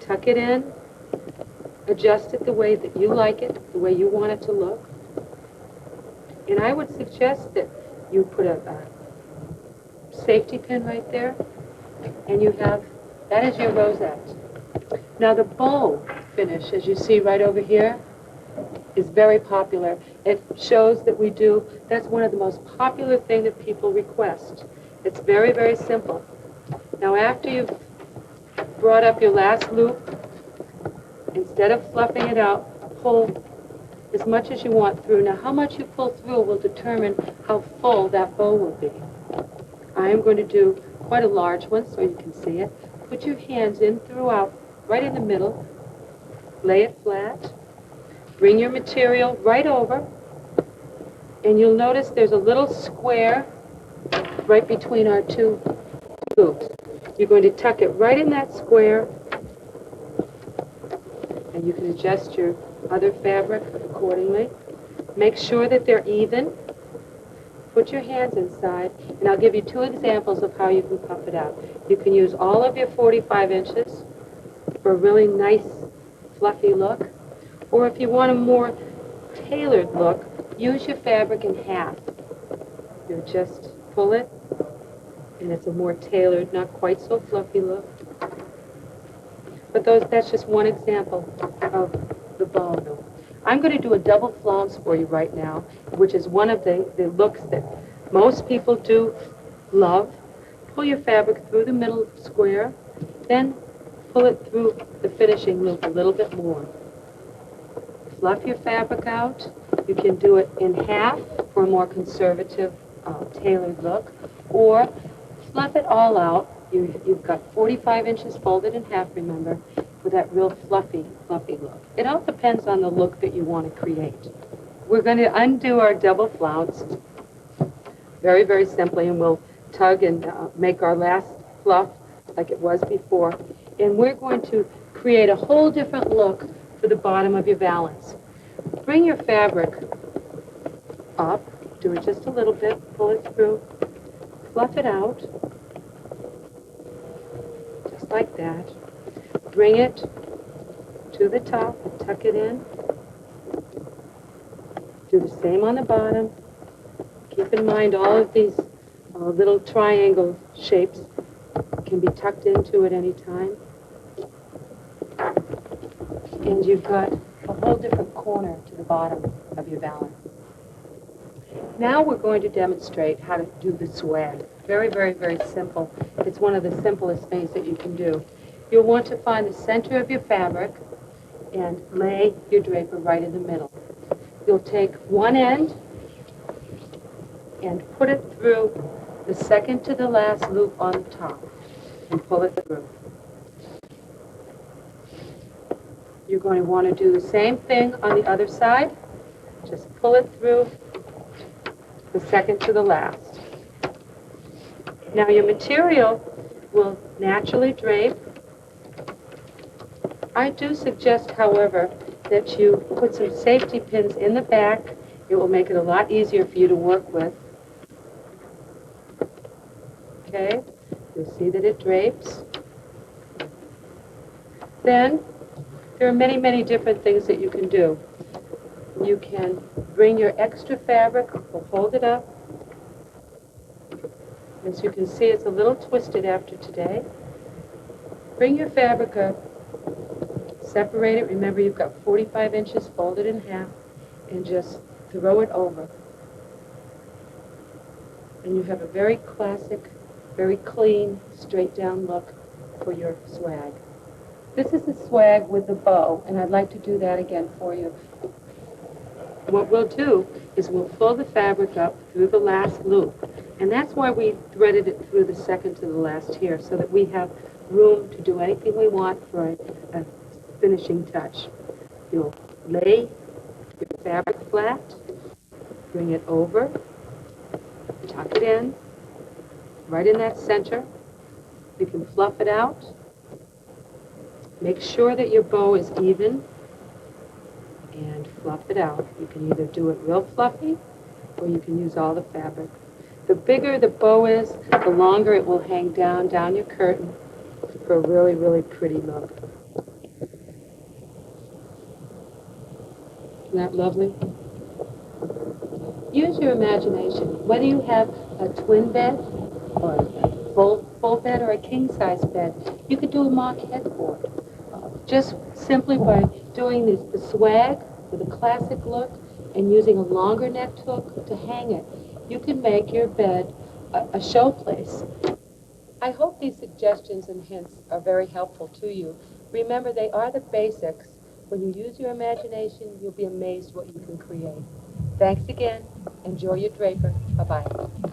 tuck it in, adjust it the way that you like it, the way you want it to look. And I would suggest that you put a safety pin right there, and you have, that is your rosette. Now the bow finish, as you see right over here, is very popular. It shows that we do, that's one of the most popular things that people request. It's very, very simple. Now after you've brought up your last loop, instead of fluffing it out, pull as much as you want through. Now how much you pull through will determine how full that bow will be. I am going to do quite a large one so you can see it. Put your hands in throughout, right in the middle, lay it flat, bring your material right over, and you'll notice there's a little square right between our two loops. You're going to tuck it right in that square, and you can adjust your other fabric accordingly. Make sure that they're even. Put your hands inside, and I'll give you two examples of how you can puff it out. You can use all of your 45 inches for a really nice, fluffy look. Or if you want a more tailored look, use your fabric in half. You just pull it, and it's a more tailored, not quite so fluffy look. But that's just one example of the bow. I'm going to do a double flounce for you right now, which is one of the looks that most people do love. Pull your fabric through the middle square, then pull it through the finishing loop a little bit more. Fluff your fabric out. You can do it in half for a more conservative, tailored look, or fluff it all out. You've got 45 inches folded in half, remember, with that real fluffy look. It all depends on the look that you want to create. We're going to undo our double flounce very, very simply, and we'll tug and make our last fluff like it was before. And we're going to create a whole different look for the bottom of your valance. Bring your fabric up, do it just a little bit, pull it through, fluff it out, just like that. Bring it to the top, tuck it in. Do the same on the bottom. Keep in mind all of these little triangle shapes can be tucked into at any time. And you've got a whole different corner to the bottom of your valance. Now we're going to demonstrate how to do the swag. Very, very, very simple. It's one of the simplest things that you can do. You'll want to find the center of your fabric and lay your draper right in the middle. You'll take one end and put it through the second to the last loop on the top and pull it through. You're going to want to do the same thing on the other side. Just pull it through the second to the last. Now your material will naturally drape. I do suggest, however, that you put some safety pins in the back. It will make it a lot easier for you to work with. Okay, you'll see that it drapes. Then, there are many, many different things that you can do. You can bring your extra fabric, we'll hold it up. As you can see, it's a little twisted after today. Bring your fabric up, separate it. Remember, you've got 45 inches folded in half, and just throw it over. And you have a very classic, very clean, straight down look for your swag. This is the swag with the bow, and I'd like to do that again for you. What we'll do is we'll pull the fabric up through the last loop, and that's why we threaded it through the second to the last here, so that we have room to do anything we want for a finishing touch. You'll lay your fabric flat, bring it over, tuck it in, right in that center. You can fluff it out. Make sure that your bow is even and fluff it out. You can either do it real fluffy or you can use all the fabric. The bigger the bow is, the longer it will hang down your curtain for a really, really pretty look. Isn't that lovely? Use your imagination. Whether you have a twin bed or a full bed or a king-size bed, you could do a mock headboard. Just simply by doing the swag with a classic look and using a longer necked hook to hang it, you can make your bed a showplace. I hope these suggestions and hints are very helpful to you. Remember, they are the basics. When you use your imagination, you'll be amazed what you can create. Thanks again. Enjoy your draper. Bye-bye.